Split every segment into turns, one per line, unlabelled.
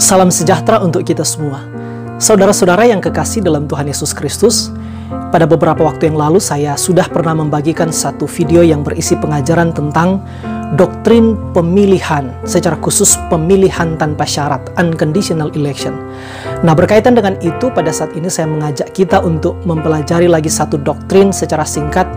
Salam sejahtera untuk kita semua. Saudara-saudara yang kekasih dalam Tuhan Yesus Kristus, pada beberapa waktu yang lalu saya sudah pernah membagikan satu video yang berisi pengajaran tentang doktrin pemilihan, secara khusus pemilihan tanpa syarat, unconditional election. Nah, berkaitan dengan itu, pada saat ini saya mengajak kita untuk mempelajari lagi satu doktrin secara singkat,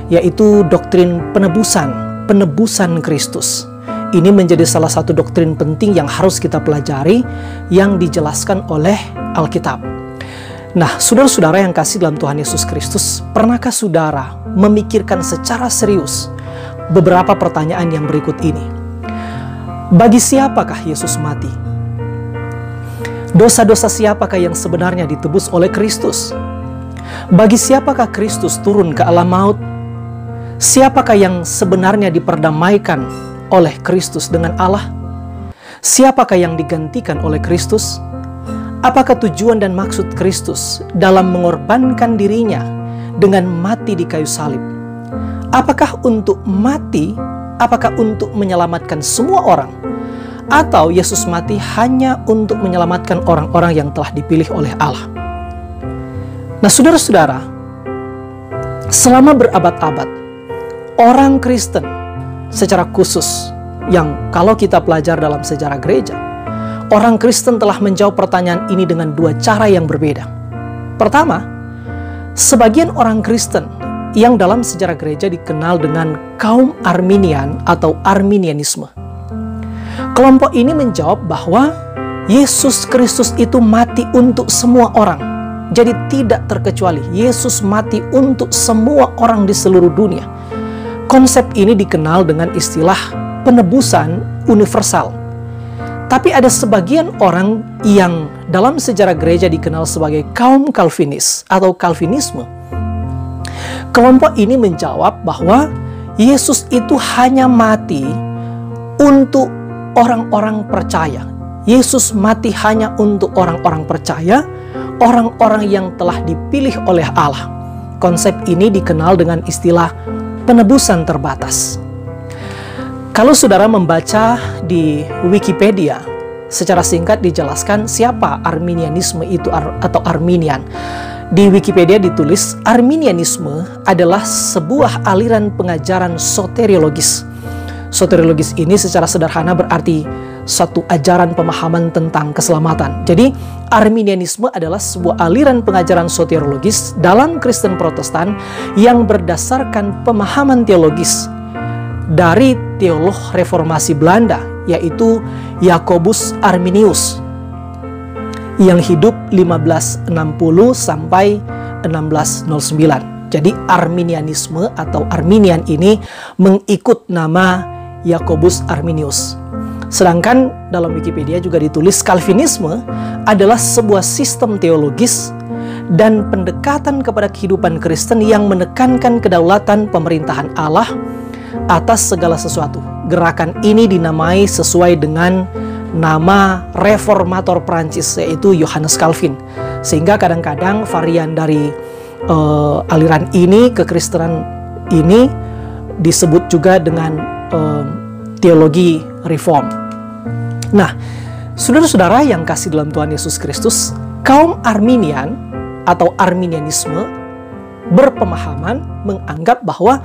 yaitu doktrin penebusan Kristus. Ini menjadi salah satu doktrin penting yang harus kita pelajari, yang dijelaskan oleh Alkitab. Nah, saudara-saudara yang kasih dalam Tuhan Yesus Kristus, pernahkah saudara memikirkan secara serius beberapa pertanyaan yang berikut ini? Bagi siapakah Yesus mati? Dosa-dosa siapakah yang sebenarnya ditebus oleh Kristus? Bagi siapakah Kristus turun ke alam maut? Siapakah yang sebenarnya diperdamaikan oleh Kristus dengan Allah? Siapakah yang digantikan oleh Kristus? Apakah tujuan dan maksud Kristus dalam mengorbankan dirinya dengan mati di kayu salib? Apakah untuk mati? Apakah untuk menyelamatkan semua orang? Atau Yesus mati hanya untuk menyelamatkan orang-orang yang telah dipilih oleh Allah? Nah, saudara-saudara, selama berabad-abad, orang Kristen secara khusus, yang kalau kita pelajari dalam sejarah gereja, orang Kristen telah menjawab pertanyaan ini dengan dua cara yang berbeda. Pertama, sebagian orang Kristen yang dalam sejarah gereja dikenal dengan kaum Arminian atau Arminianisme. Kelompok ini menjawab bahwa Yesus Kristus itu mati untuk semua orang. Jadi tidak terkecuali, Yesus mati untuk semua orang di seluruh dunia. Konsep ini dikenal dengan istilah penebusan universal. Tapi ada sebagian orang yang dalam sejarah gereja dikenal sebagai kaum Calvinis atau Calvinisme. Kelompok ini menjawab bahwa Yesus itu hanya mati untuk orang-orang percaya. Yesus mati hanya untuk orang-orang percaya, orang-orang yang telah dipilih oleh Allah. Konsep ini dikenal dengan istilah penebusan terbatas. Kalau saudara membaca di Wikipedia, secara singkat dijelaskan siapa Arminianisme itu atau Arminian. Di Wikipedia ditulis, Arminianisme adalah sebuah aliran pengajaran soteriologis. Soteriologis ini secara sederhana berarti suatu ajaran pemahaman tentang keselamatan. Jadi, Arminianisme adalah sebuah aliran pengajaran soteriologis dalam Kristen Protestan yang berdasarkan pemahaman teologis dari teolog reformasi Belanda, yaitu Jacobus Arminius, yang hidup 1560 sampai 1609. Jadi Arminianisme atau Arminian ini mengikut nama Jacobus Arminius. Sedangkan dalam Wikipedia juga ditulis Calvinisme adalah sebuah sistem teologis dan pendekatan kepada kehidupan Kristen yang menekankan kedaulatan pemerintahan Allah atas segala sesuatu. Gerakan ini dinamai sesuai dengan nama reformator Prancis, yaitu Johannes Calvin. Sehingga kadang-kadang varian dari aliran ini, kekristenan ini, disebut juga dengan teologi reform. Nah, saudara-saudara yang kasih dalam Tuhan Yesus Kristus, kaum Arminian atau Arminianisme berpemahaman menganggap bahwa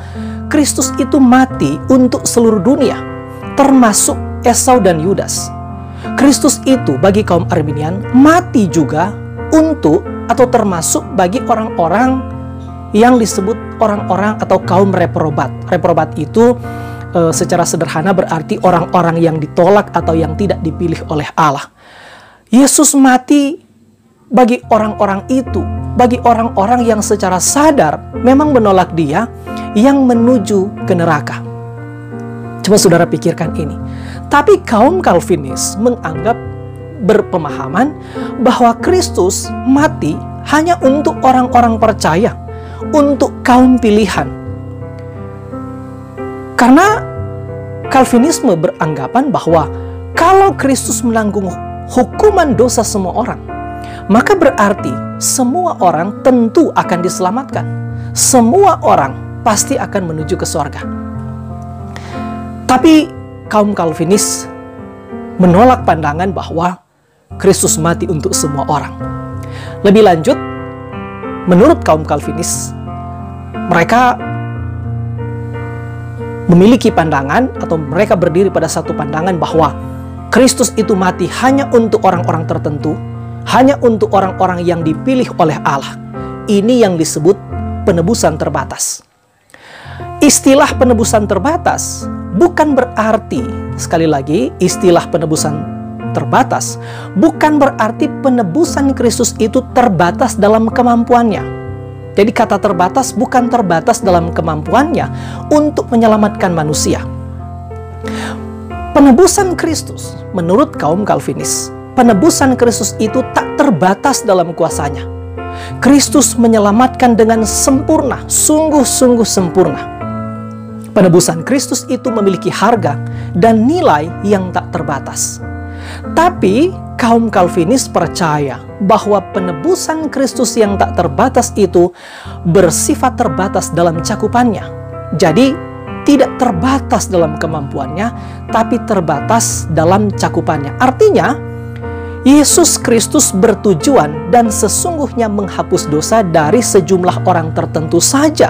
Kristus itu mati untuk seluruh dunia, termasuk Esau dan Yudas. Kristus itu bagi kaum Arminian mati juga untuk atau termasuk bagi orang-orang yang disebut orang-orang atau kaum reprobat. Reprobat itu secara sederhana berarti orang-orang yang ditolak atau yang tidak dipilih oleh Allah. Yesus mati bagi orang-orang itu, bagi orang-orang yang secara sadar memang menolak Dia, yang menuju ke neraka. Coba saudara pikirkan ini. Tapi kaum Calvinis menganggap, berpemahaman bahwa Kristus mati hanya untuk orang-orang percaya, untuk kaum pilihan. Karena Calvinisme beranggapan bahwa kalau Kristus menanggung hukuman dosa semua orang, maka berarti semua orang tentu akan diselamatkan. Semua orang pasti akan menuju ke surga. Tapi kaum Calvinis menolak pandangan bahwa Kristus mati untuk semua orang. Lebih lanjut, menurut kaum Calvinis, mereka memiliki pandangan atau mereka berdiri pada satu pandangan bahwa Kristus itu mati hanya untuk orang-orang tertentu, hanya untuk orang-orang yang dipilih oleh Allah. Ini yang disebut penebusan terbatas. Istilah penebusan terbatas bukan berarti, sekali lagi, istilah penebusan terbatas bukan berarti penebusan Kristus itu terbatas dalam kemampuannya. Jadi kata terbatas bukan terbatas dalam kemampuannya untuk menyelamatkan manusia. Penebusan Kristus menurut kaum Calvinis, penebusan Kristus itu tak terbatas dalam kuasanya. Kristus menyelamatkan dengan sempurna, sungguh-sungguh sempurna. Penebusan Kristus itu memiliki harga dan nilai yang tak terbatas. Tapi kaum Calvinis percaya bahwa penebusan Kristus yang tak terbatas itu bersifat terbatas dalam cakupannya. Jadi tidak terbatas dalam kemampuannya, tapi terbatas dalam cakupannya. Artinya, Yesus Kristus bertujuan dan sesungguhnya menghapus dosa dari sejumlah orang tertentu saja,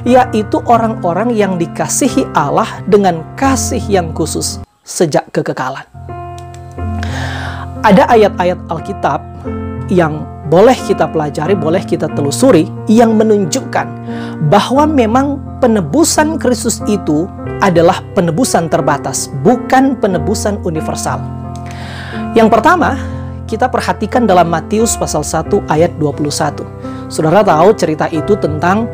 yaitu orang-orang yang dikasihi Allah dengan kasih yang khusus sejak kekekalan. Ada ayat-ayat Alkitab yang boleh kita pelajari, boleh kita telusuri, yang menunjukkan bahwa memang penebusan Kristus itu adalah penebusan terbatas, bukan penebusan universal. Yang pertama, kita perhatikan dalam Matius pasal 1 ayat 21. Saudara tahu cerita itu tentang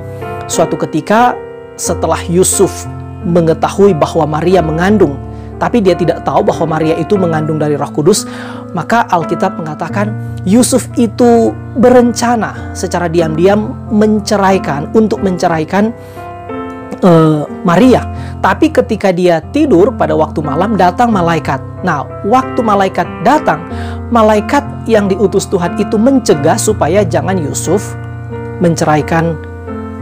suatu ketika setelah Yusuf mengetahui bahwa Maria mengandung, tapi dia tidak tahu bahwa Maria itu mengandung dari Roh Kudus, maka Alkitab mengatakan Yusuf itu berencana secara diam-diam untuk menceraikan Maria. Tapi ketika dia tidur pada waktu malam, datang malaikat. Nah, waktu malaikat datang, malaikat yang diutus Tuhan itu mencegah supaya jangan Yusuf menceraikan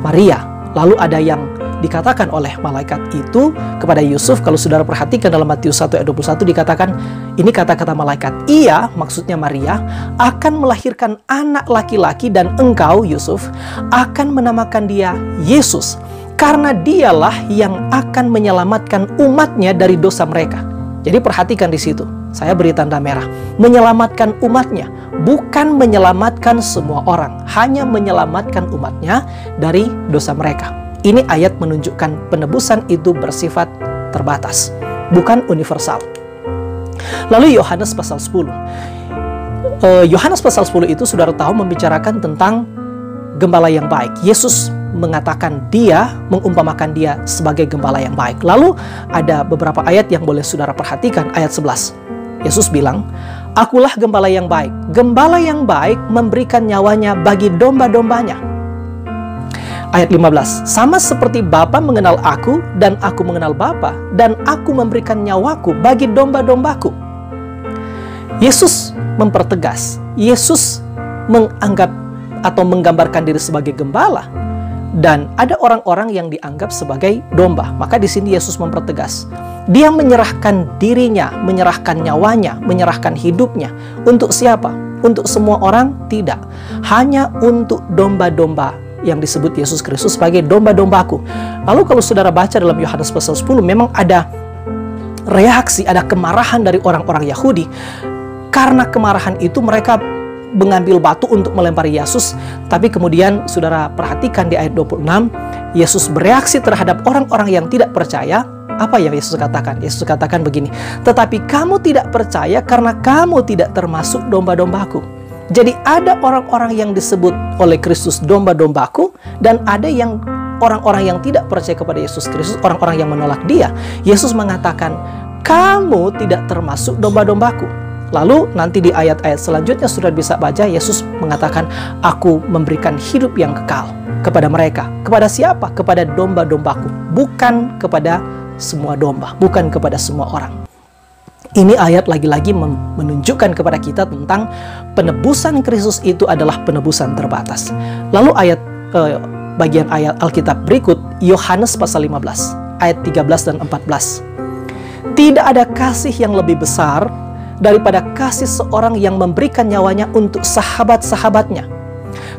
Maria. Lalu ada yang dikatakan oleh malaikat itu kepada Yusuf, kalau saudara perhatikan dalam Matius 1 ayat 21 dikatakan, ini kata-kata malaikat, ia, maksudnya Maria, akan melahirkan anak laki-laki dan engkau, Yusuf, akan menamakan dia Yesus, karena dialah yang akan menyelamatkan umatnya dari dosa mereka. Jadi perhatikan di situ, saya beri tanda merah, menyelamatkan umatnya, bukan menyelamatkan semua orang, hanya menyelamatkan umatnya dari dosa mereka. Ini ayat menunjukkan penebusan itu bersifat terbatas, bukan universal. Lalu Yohanes pasal 10. Yohanes pasal 10 itu saudara tahu membicarakan tentang gembala yang baik. Yesus mengatakan mengumpamakan dia sebagai gembala yang baik. Lalu ada beberapa ayat yang boleh saudara perhatikan. Ayat 11. Yesus bilang, "Akulah gembala yang baik. Gembala yang baik memberikan nyawanya bagi domba-dombanya." Ayat 15, "Sama seperti Bapa mengenal aku dan aku mengenal Bapa, dan aku memberikan nyawaku bagi domba-dombaku." Yesus mempertegas, Yesus menganggap atau menggambarkan diri sebagai gembala, dan ada orang-orang yang dianggap sebagai domba. Maka di sini Yesus mempertegas, dia menyerahkan dirinya, menyerahkan nyawanya, menyerahkan hidupnya. Untuk siapa? Untuk semua orang? Tidak. Hanya untuk domba-domba yang disebut Yesus Kristus sebagai domba-dombaku. Lalu kalau saudara baca dalam Yohanes pasal 10, memang ada reaksi, ada kemarahan dari orang-orang Yahudi. Karena kemarahan itu mereka mengambil batu untuk melempari Yesus. Tapi kemudian saudara perhatikan di ayat 26, Yesus bereaksi terhadap orang-orang yang tidak percaya. Apa yang Yesus katakan? Yesus katakan begini, "Tetapi kamu tidak percaya karena kamu tidak termasuk domba-dombaku." Jadi ada orang-orang yang disebut oleh Kristus domba-dombaku, dan ada yang orang-orang yang tidak percaya kepada Yesus Kristus, orang-orang yang menolak dia. Yesus mengatakan, kamu tidak termasuk domba-dombaku. Lalu nanti di ayat-ayat selanjutnya sudah bisa baca, Yesus mengatakan, aku memberikan hidup yang kekal kepada mereka. Kepada siapa? Kepada domba-dombaku, bukan kepada semua domba, bukan kepada semua orang. Ini ayat lagi-lagi menunjukkan kepada kita tentang penebusan Kristus itu adalah penebusan terbatas. Lalu bagian ayat Alkitab berikut, Yohanes pasal 15, ayat 13 dan 14. "Tidak ada kasih yang lebih besar daripada kasih seorang yang memberikan nyawanya untuk sahabat-sahabatnya.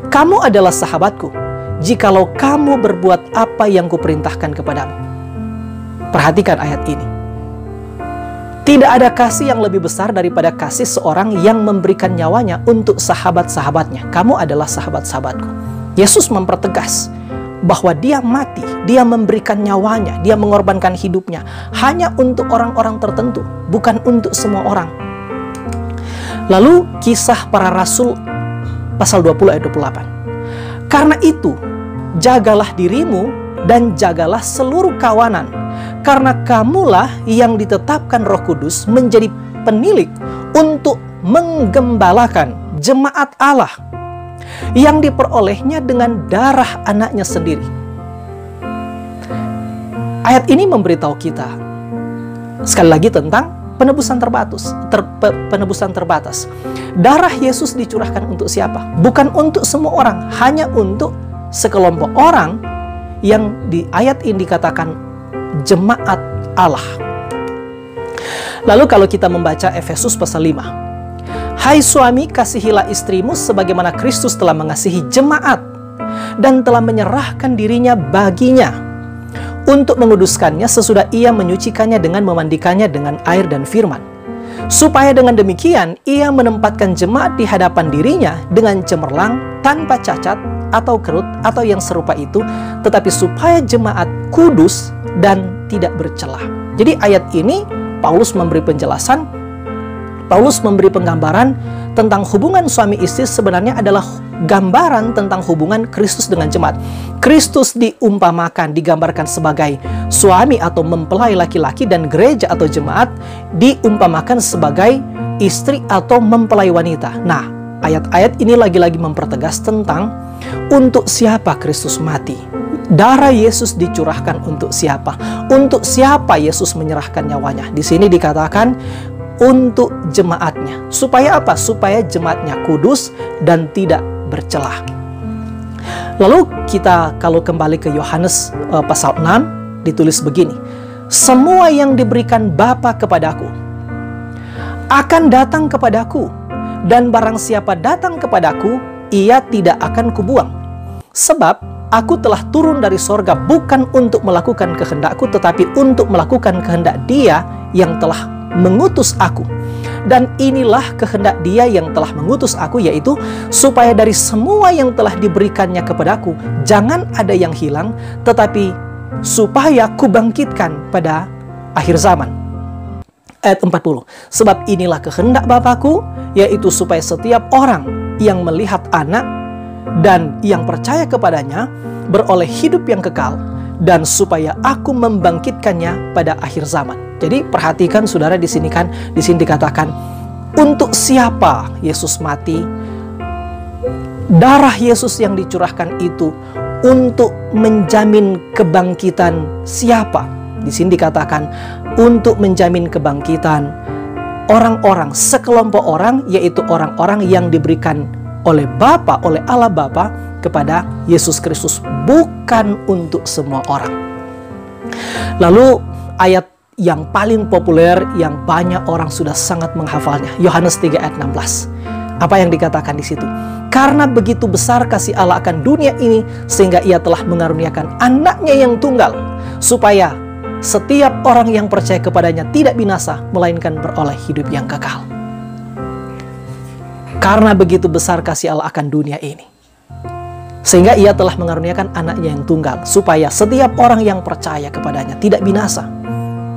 Kamu adalah sahabatku, jikalau kamu berbuat apa yang kuperintahkan kepadamu. Perhatikan ayat ini. Tidak ada kasih yang lebih besar daripada kasih seorang yang memberikan nyawanya untuk sahabat-sahabatnya. Kamu adalah sahabat-sahabatku. Yesus mempertegas bahwa dia mati, dia memberikan nyawanya, dia mengorbankan hidupnya hanya untuk orang-orang tertentu, bukan untuk semua orang. Lalu Kisah Para Rasul pasal 20 ayat 28. Karena itu, jagalah dirimu dan jagalah seluruh kawanan, karena kamulah yang ditetapkan Roh Kudus menjadi penilik untuk menggembalakan jemaat Allah yang diperolehnya dengan darah anaknya sendiri. Ayat ini memberitahu kita sekali lagi tentang penebusan terbatas. Darah Yesus dicurahkan untuk siapa? Bukan untuk semua orang, hanya untuk sekelompok orang yang di ayat ini dikatakan jemaat Allah. Lalu kalau kita membaca Efesus pasal 5, hai suami, kasihilah istrimu sebagaimana Kristus telah mengasihi jemaat dan telah menyerahkan dirinya baginya untuk menguduskannya sesudah ia menyucikannya dengan memandikannya dengan air dan firman, supaya dengan demikian ia menempatkan jemaat di hadapan dirinya dengan cemerlang, tanpa cacat atau kerut atau yang serupa itu, tetapi supaya jemaat kudus dan tidak bercelah. Jadi ayat ini Paulus memberi penjelasan, Paulus memberi penggambaran tentang hubungan suami istri sebenarnya adalah gambaran tentang hubungan Kristus dengan jemaat. Kristus diumpamakan, digambarkan sebagai suami atau mempelai laki-laki, dan gereja atau jemaat diumpamakan sebagai istri atau mempelai wanita. Nah, ayat-ayat ini lagi-lagi mempertegas tentang untuk siapa Kristus mati. Darah Yesus dicurahkan untuk siapa? Untuk siapa Yesus menyerahkan nyawanya? Di sini dikatakan untuk jemaatnya. Supaya apa? Supaya jemaatnya kudus dan tidak bercelah. Lalu kita kalau kembali ke Yohanes pasal 6, ditulis begini. Semua yang diberikan Bapa kepadaku akan datang kepadaku, dan barang siapa datang kepadaku, ia tidak akan kubuang. Sebab aku telah turun dari sorga bukan untuk melakukan kehendakku, tetapi untuk melakukan kehendak Dia yang telah mengutus aku. Dan inilah kehendak Dia yang telah mengutus aku, yaitu supaya dari semua yang telah diberikannya kepadaku jangan ada yang hilang, tetapi supaya kubangkitkan pada akhir zaman. Ayat 40. Sebab inilah kehendak Bapakku, yaitu supaya setiap orang yang melihat Anak dan yang percaya kepadanya beroleh hidup yang kekal, dan supaya aku membangkitkannya pada akhir zaman. Jadi perhatikan saudara, di sini dikatakan untuk siapa Yesus mati. Darah Yesus yang dicurahkan itu untuk menjamin kebangkitan siapa? Di sini dikatakan untuk menjamin kebangkitan orang-orang, sekelompok orang, yaitu orang-orang yang diberikan oleh Bapa, oleh Allah Bapa kepada Yesus Kristus, bukan untuk semua orang. Lalu ayat yang paling populer, yang banyak orang sudah sangat menghafalnya, Yohanes 3 ayat 16. Apa yang dikatakan di situ? Karena begitu besar kasih Allah akan dunia ini, sehingga Ia telah mengaruniakan Anaknya yang tunggal, supaya setiap orang yang percaya kepadanya tidak binasa, melainkan beroleh hidup yang kekal. Karena begitu besar kasih Allah akan dunia ini, sehingga Ia telah mengaruniakan Anaknya yang tunggal, supaya setiap orang yang percaya kepadanya tidak binasa,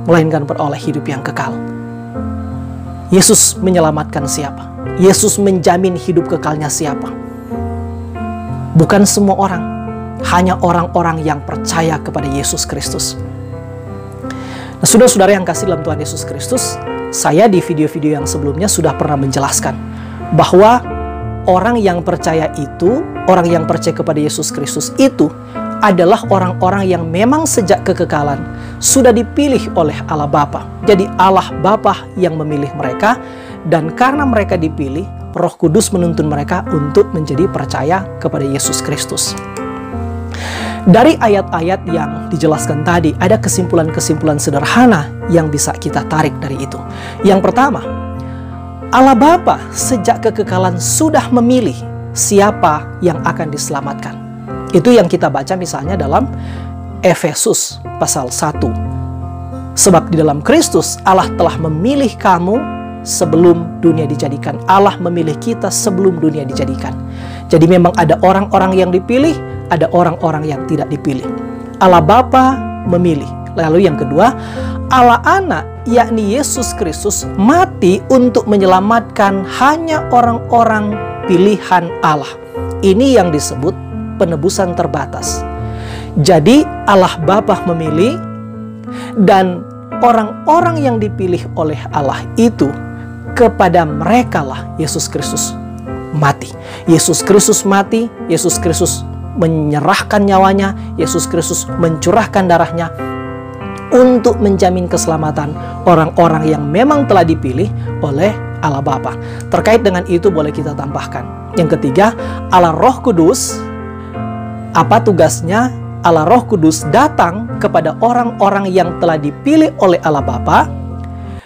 melainkan beroleh hidup yang kekal. Yesus menyelamatkan siapa? Yesus menjamin hidup kekalnya siapa? Bukan semua orang, hanya orang-orang yang percaya kepada Yesus Kristus. Nah, saudara-saudara yang kasih dalam Tuhan Yesus Kristus, saya di video-video yang sebelumnya sudah pernah menjelaskan bahwa orang yang percaya itu, orang yang percaya kepada Yesus Kristus itu adalah orang-orang yang memang sejak kekekalan sudah dipilih oleh Allah Bapa. Jadi Allah Bapa yang memilih mereka, dan karena mereka dipilih, Roh Kudus menuntun mereka untuk menjadi percaya kepada Yesus Kristus. Dari ayat-ayat yang dijelaskan tadi, ada kesimpulan-kesimpulan sederhana yang bisa kita tarik dari itu. Yang pertama, Allah Bapa sejak kekekalan sudah memilih siapa yang akan diselamatkan. Itu yang kita baca misalnya dalam Efesus pasal 1. Sebab di dalam Kristus Allah telah memilih kamu sebelum dunia dijadikan. Allah memilih kita sebelum dunia dijadikan. Jadi memang ada orang-orang yang dipilih, ada orang-orang yang tidak dipilih. Allah Bapa memilih. Lalu yang kedua, Allah Anak, yakni Yesus Kristus, mati untuk menyelamatkan hanya orang-orang pilihan Allah. Ini yang disebut penebusan terbatas. Jadi Allah Bapa memilih, dan orang-orang yang dipilih oleh Allah itu, kepada merekalah Yesus Kristus mati. Yesus Kristus mati, Yesus Kristus menyerahkan nyawanya, Yesus Kristus mencurahkan darahnya untuk menjamin keselamatan orang-orang yang memang telah dipilih oleh Allah Bapa. Terkait dengan itu boleh kita tambahkan. Yang ketiga, Allah Roh Kudus. Apa tugasnya? Allah Roh Kudus datang kepada orang-orang yang telah dipilih oleh Allah Bapa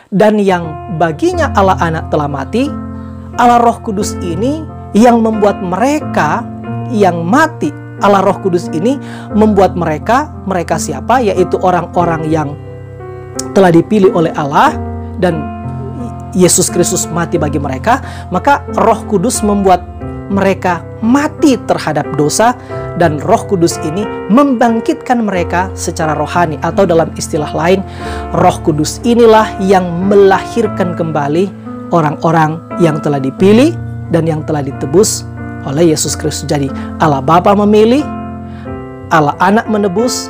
dan yang baginya Allah Anak telah mati. Allah Roh Kudus ini yang membuat mereka yang mati. Allah Roh Kudus ini membuat mereka siapa? Yaitu orang-orang yang telah dipilih oleh Allah dan Yesus Kristus mati bagi mereka. Maka Roh Kudus membuat mereka mati terhadap dosa, dan Roh Kudus ini membangkitkan mereka secara rohani, atau dalam istilah lain, Roh Kudus inilah yang melahirkan kembali orang-orang yang telah dipilih dan yang telah ditebus oleh Yesus Kristus. Jadi Allah Bapa memilih, Allah Anak menebus,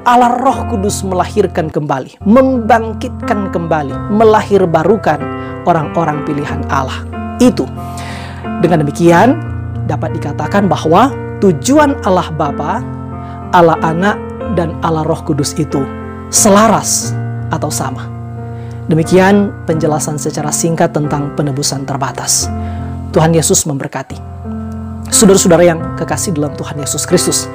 Allah Roh Kudus melahirkan kembali, membangkitkan kembali, melahirbarukan orang-orang pilihan Allah. Itu. Dengan demikian dapat dikatakan bahwa tujuan Allah Bapa, Allah Anak, dan Allah Roh Kudus itu selaras atau sama. Demikian penjelasan secara singkat tentang penebusan terbatas. Tuhan Yesus memberkati. Saudara-saudara yang kekasih dalam Tuhan Yesus Kristus,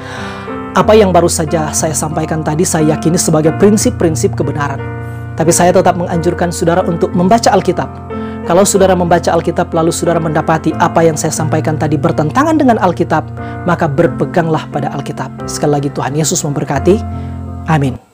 apa yang baru saja saya sampaikan tadi saya yakini sebagai prinsip-prinsip kebenaran. Tapi saya tetap menganjurkan saudara untuk membaca Alkitab. Kalau saudara membaca Alkitab lalu saudara mendapati apa yang saya sampaikan tadi bertentangan dengan Alkitab, maka berpeganglah pada Alkitab. Sekali lagi Tuhan Yesus memberkati. Amin.